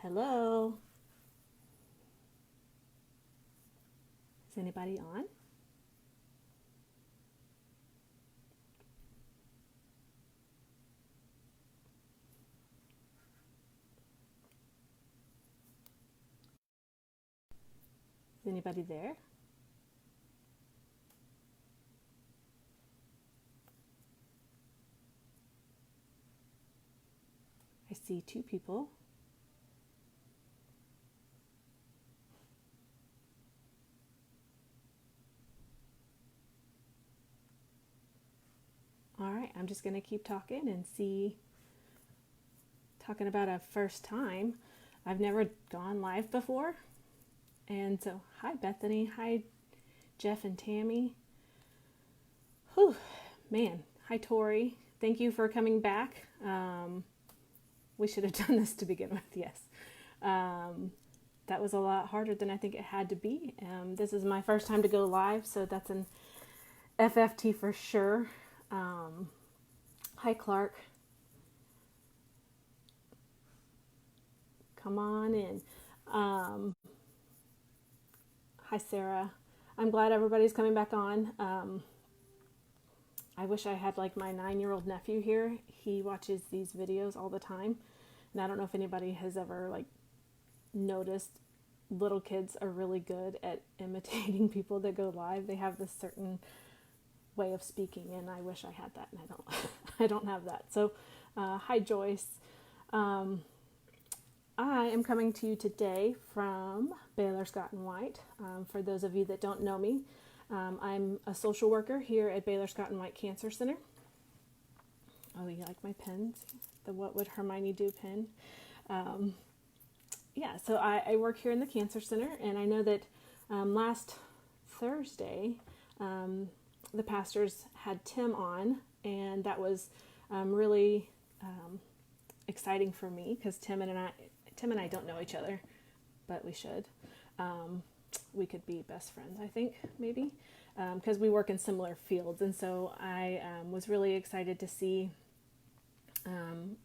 Hello? Is anybody on? Is anybody there? I see two people. All right, I'm just going to keep talking and talking about a first time. I've never gone live before. And so, hi Bethany, hi Jeff and Tammy. Whew, man, hi Tori. Thank you for coming back. We should have done this to begin with, yes. That was a lot harder than I think it had to be. This is my first time to go live, so that's an FFT for sure. Hi Clark. Come on in. Hi Sarah. I'm glad everybody's coming back on. I wish I had like my 9-year-old nephew here. He watches these videos all the time. And I don't know if anybody has ever like noticed little kids are really good at imitating people that go live. They have this certain way of speaking, and I wish I had that, and I don't. I don't have that. So, hi Joyce. I am coming to you today from Baylor Scott and White. For those of you that don't know me, I'm a social worker here at Baylor Scott and White Cancer Center. Oh, you like my pens? The What Would Hermione Do pen. Yeah, so I work here in the Cancer Center, and I know that last Thursday, the pastors had Tim on, and that was really exciting for me because Tim and I don't know each other, but we should. We could be best friends, I think, maybe, because we work in similar fields, and so I was really excited to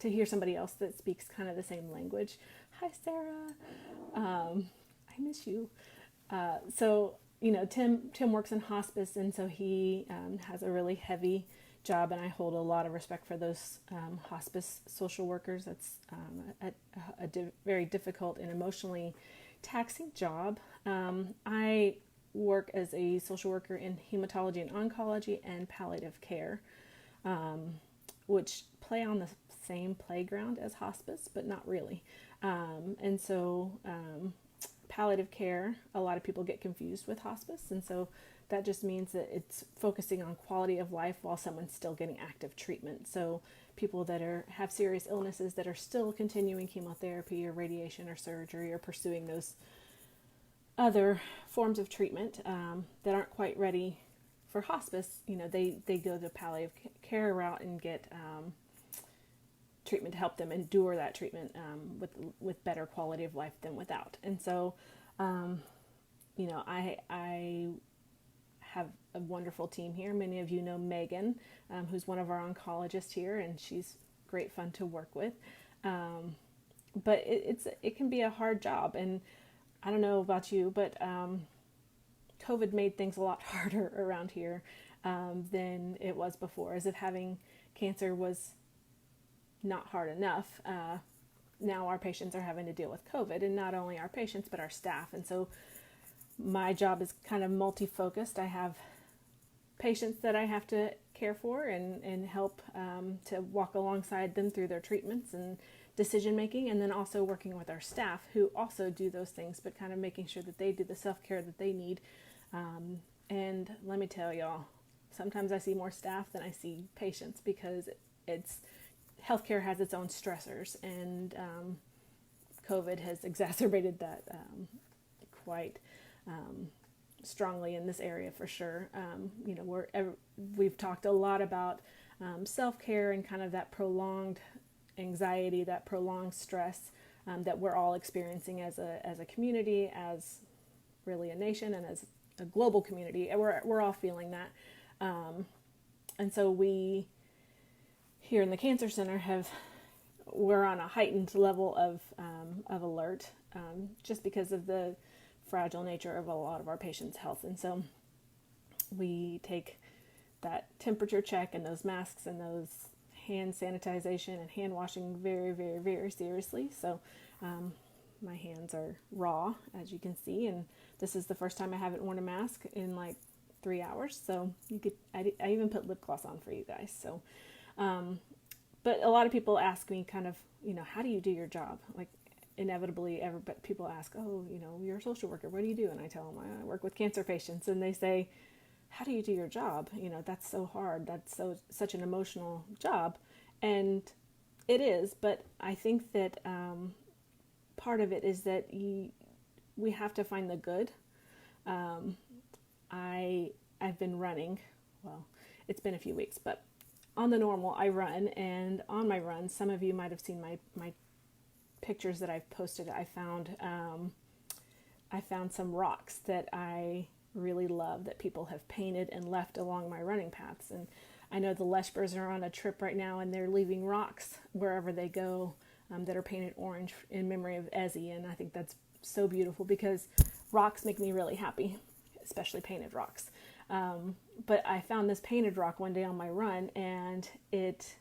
hear somebody else that speaks kind of the same language. Hi, Sarah. I miss you. So, you know, Tim works in hospice, and so he has a really heavy job, and I hold a lot of respect for those hospice social workers. That's very difficult and emotionally taxing job. I work as a social worker in hematology and oncology and palliative care, which play on the same playground as hospice, but not really. And so palliative care, a lot of people get confused with hospice, and so that just means that it's focusing on quality of life while someone's still getting active treatment. So people that have serious illnesses that are still continuing chemotherapy or radiation or surgery or pursuing those other forms of treatment that aren't quite ready for hospice, you know, they go the palliative care route and get treatment to help them endure that treatment with better quality of life than without. And so, you know, I have a wonderful team here. Many of you know Megan, who's one of our oncologists here, and she's great fun to work with. But it can be a hard job, and I don't know about you, but COVID made things a lot harder around here than it was before, as if having cancer was not hard enough. Now our patients are having to deal with COVID, and not only our patients, but our staff. And so my job is kind of multi-focused. I have patients that I have to care for and help to walk alongside them through their treatments and decision making, and then also working with our staff who also do those things, but kind of making sure that they do the self-care that they need. And let me tell y'all, sometimes I see more staff than I see patients, because healthcare has its own stressors, and COVID has exacerbated that quite strongly in this area for sure. You know, we've talked a lot about self-care and kind of that prolonged anxiety, that prolonged stress that we're all experiencing as a community, as really a nation, and as a global community. And we're all feeling that. And so we here in the Cancer Center we're on a heightened level of alert, just because of the fragile nature of a lot of our patients' health. And so we take that temperature check and those masks and those hand sanitization and hand washing very, very, very seriously. So my hands are raw, as you can see, and this is the first time I haven't worn a mask in like 3 hours. So I even put lip gloss on for you guys. So, but a lot of people ask me kind of, how do you do your job? Like inevitably, people ask, oh, you're a social worker. What do you do? And I tell them I work with cancer patients, and they say, how do you do your job? That's so hard. That's such an emotional job. And it is, but I think that part of it is that we have to find the good. I've been running, well, it's been a few weeks, but on the normal I run, and on my runs, some of you might have seen my pictures that I've posted. I found some rocks that I really love that people have painted and left along my running paths. And I know the Leshbers are on a trip right now, and they're leaving rocks wherever they go that are painted orange in memory of Ezzy. And I think that's so beautiful because rocks make me really happy, especially painted rocks. But I found this painted rock one day on my run, and it's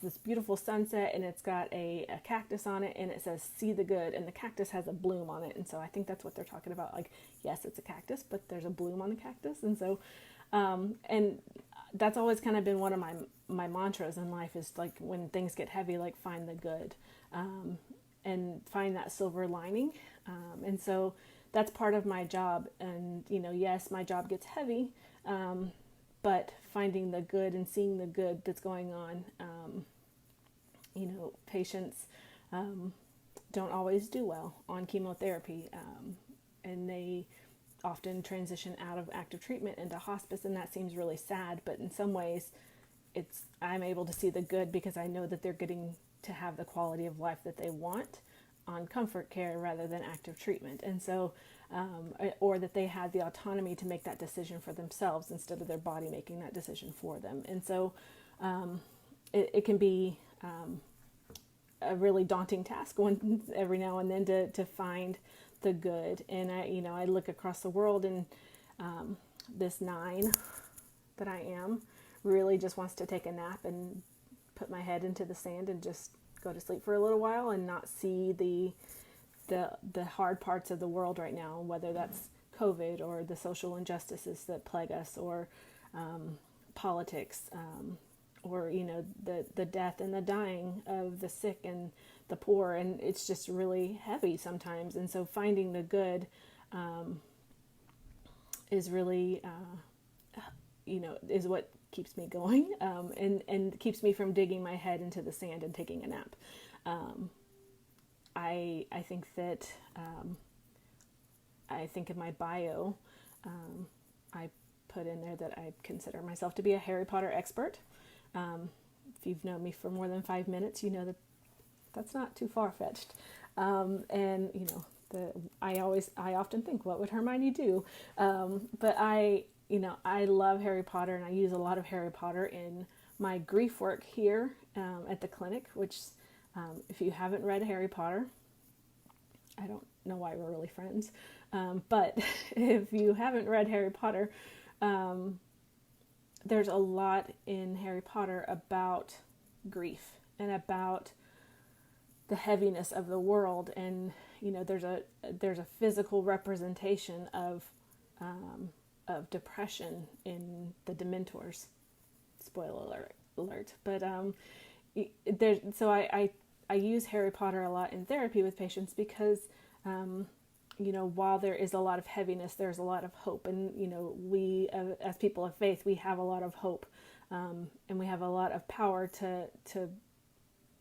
this beautiful sunset, and it's got a cactus on it, and it says "See the good," and the cactus has a bloom on it. And so I think that's what they're talking about. Like, yes, it's a cactus, but there's a bloom on the cactus. And so, and that's always kind of been one of my mantras in life, is like, when things get heavy, like, find the good, and find that silver lining. And so that's part of my job. And, yes, my job gets heavy, but finding the good and seeing the good that's going on. Patients don't always do well on chemotherapy, and they often transition out of active treatment into hospice, and that seems really sad. But in some ways, I'm able to see the good because I know that they're getting to have the quality of life that they want on comfort care rather than active treatment. And so, or that they had the autonomy to make that decision for themselves instead of their body making that decision for them. And so it can be a really daunting task every now and then to find the good. And I look across the world, and this 9 that I am really just wants to take a nap and put my head into the sand and just go to sleep for a little while and not see the hard parts of the world right now, whether that's COVID or the social injustices that plague us, or politics, or the death and the dying of the sick and the poor. And it's just really heavy sometimes. And so finding the good is really is what keeps me going, and keeps me from digging my head into the sand and taking a nap. I think that I think in my bio, I put in there that I consider myself to be a Harry Potter expert. If you've known me for more than 5 minutes, you know that that's not too far-fetched. And I often think, what would Hermione do? But I love Harry Potter, and I use a lot of Harry Potter in my grief work here at the clinic, which, if you haven't read Harry Potter, I don't know why we're really friends, but if you haven't read Harry Potter, there's a lot in Harry Potter about grief and about the heaviness of the world. And, there's a physical representation of depression in the Dementors. Spoiler alert. But so I use Harry Potter a lot in therapy with patients because, while there is a lot of heaviness, there's a lot of hope. And, we, as people of faith, we have a lot of hope, and we have a lot of power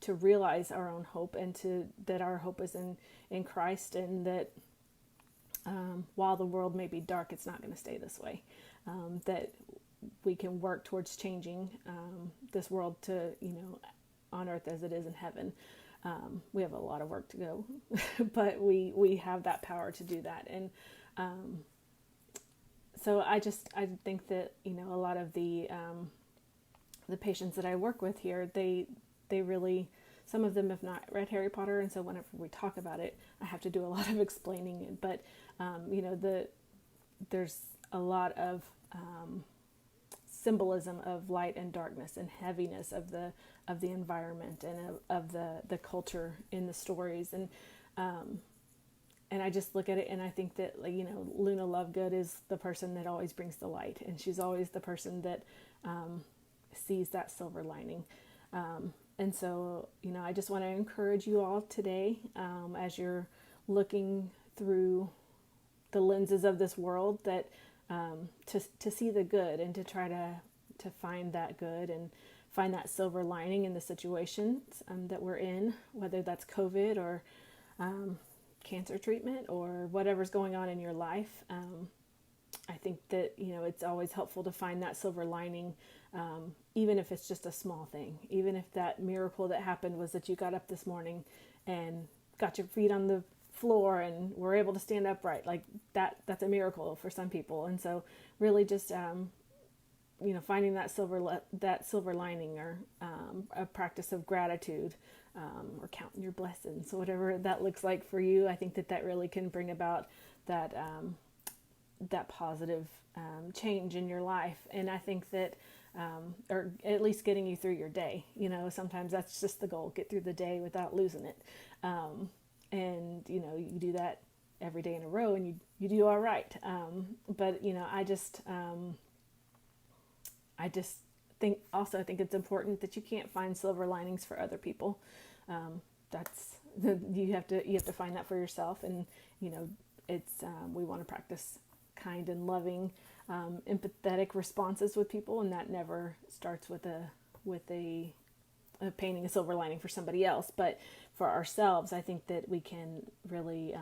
to realize our own hope, and that our hope is in Christ, and that while the world may be dark, it's not going to stay this way. That we can work towards changing this world to, on earth as it is in heaven. We have a lot of work to go, but we have that power to do that. And so I think that, a lot of the patients that I work with here, they they really, some of them have not read Harry Potter, and so whenever we talk about it, I have to do a lot of explaining. But there's a lot of symbolism of light and darkness and heaviness of the environment and of the culture in the stories, and I just look at it and I think that, Luna Lovegood is the person that always brings the light, and she's always the person that sees that silver lining. And so, I just want to encourage you all today, as you're looking through the lenses of this world, that to see the good and to try to find that good and find that silver lining in the situations that we're in, whether that's COVID or cancer treatment or whatever's going on in your life. I think that, it's always helpful to find that silver lining, even if it's just a small thing. Even if that miracle that happened was that you got up this morning and got your feet on the floor and were able to stand upright. Like that's a miracle for some people. And so really just, finding that silver lining, or a practice of gratitude, or counting your blessings, whatever that looks like for you. I think that really can bring about that positive change in your life. And I think that, or at least getting you through your day. Sometimes that's just the goal: get through the day without losing it. And you do that every day in a row, and you do all right. But I just think it's important that you can't find silver linings for other people. You have to find that for yourself. And it's we want to practice kind and loving, empathetic responses with people, and that never starts with a painting a silver lining for somebody else, but for ourselves. I think that we can really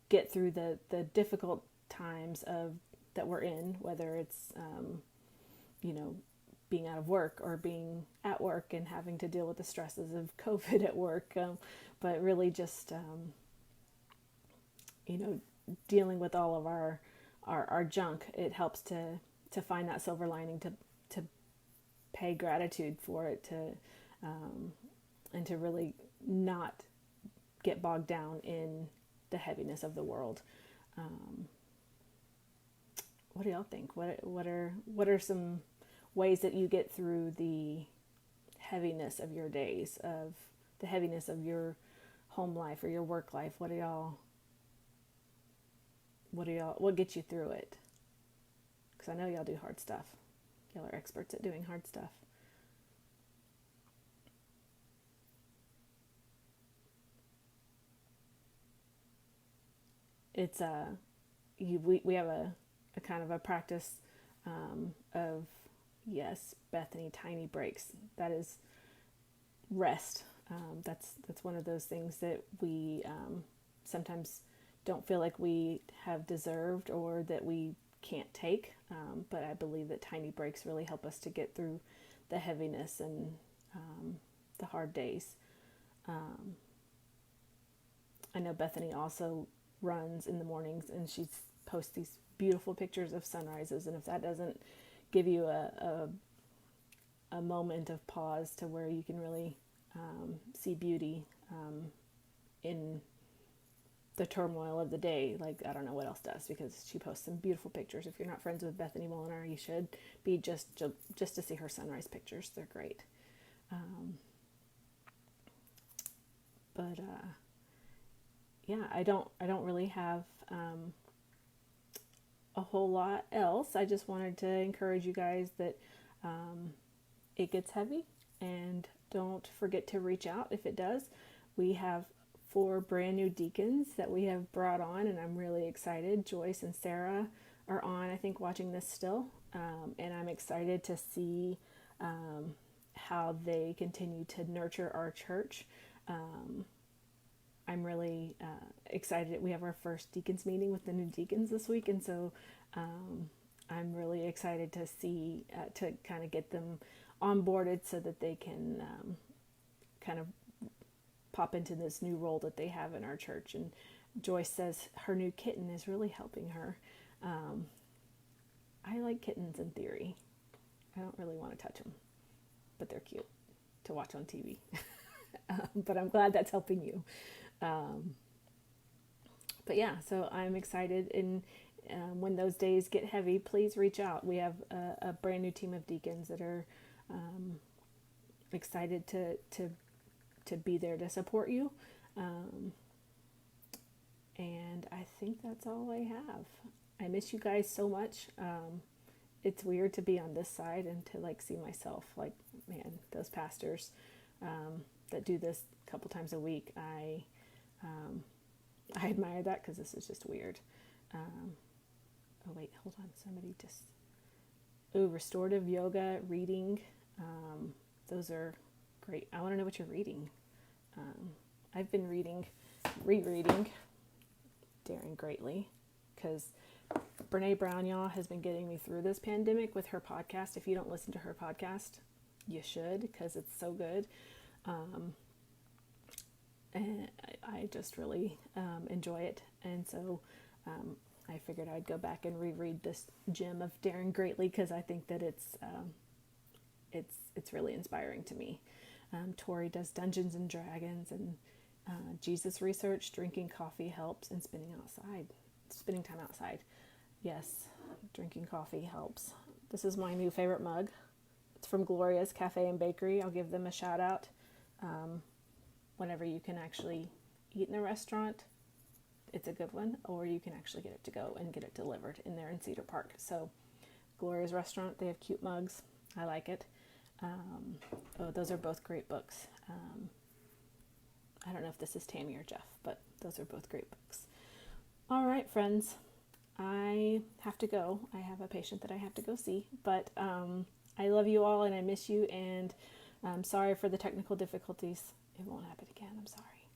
get through the difficult times that we're in, whether it's being out of work or being at work and having to deal with the stresses of COVID at work, but really just dealing with all of our junk. It helps to find that silver lining, to pay gratitude for it, and to really not get bogged down in the heaviness of the world. What do y'all think? What are some ways that you get through the heaviness of your days, of the heaviness of your home life or your work life? What gets you through it? Because I know y'all do hard stuff. Y'all are experts at doing hard stuff. It's we have a kind of a practice of, yes, Bethany, tiny breaks. That is rest. That's one of those things that we sometimes don't feel like we have deserved or that we can't take. But I believe that tiny breaks really help us to get through the heaviness and the hard days. I know Bethany also runs in the mornings, and she posts these beautiful pictures of sunrises. And if that doesn't give you a moment of pause to where you can really see beauty in the turmoil of the day, like, I don't know what else does, because she posts some beautiful pictures. If you're not friends with Bethany Molinar, you should be, just to see her sunrise pictures. They're great. Yeah, I don't really have a whole lot else. I just wanted to encourage you guys that it gets heavy, and don't forget to reach out if it does. We have 4 brand new deacons that we have brought on, and I'm really excited. Joyce and Sarah are on, I think, watching this still, and I'm excited to see how they continue to nurture our church. I'm really excited. We have our first deacons meeting with the new deacons this week, and so I'm really excited to see, to kind of get them onboarded so that they can kind of pop into this new role that they have in our church. And Joyce says her new kitten is really helping her. I like kittens in theory. I don't really want to touch them, but they're cute. to watch on TV. But I'm glad that's helping you. But yeah, so I'm excited. And when those days get heavy, please reach out. We have a brand new team of deacons that are excited to be there to support you. And I think that's all I have. I miss you guys so much. It's weird to be on this side and to like see myself like, man, those pastors that do this a couple times a week. I admire that because this is just weird. Oh wait, hold on. Somebody just, restorative yoga, reading. Those are great. I want to know what you're reading. I've been rereading Daring Greatly, because Brene Brown, y'all, has been getting me through this pandemic with her podcast. If you don't listen to her podcast, you should, because it's so good. And I just really enjoy it. And so I figured I'd go back and reread this gem of Daring Greatly, because I think that it's really inspiring to me. Tori does Dungeons and Dragons and Jesus research, drinking coffee helps, and spending time outside. Yes, drinking coffee helps. This is my new favorite mug. It's from Gloria's Cafe and Bakery. I'll give them a shout out. Whenever you can actually eat in a restaurant, it's a good one, or you can actually get it to go and get it delivered in there in Cedar Park. So Gloria's Restaurant, they have cute mugs. I like it. Those are both great books. I don't know if this is Tammy or Jeff, but those are both great books. All right, friends, I have to go. I have a patient that I have to go see, but I love you all and I miss you, and I'm sorry for the technical difficulties. It won't happen again. I'm sorry.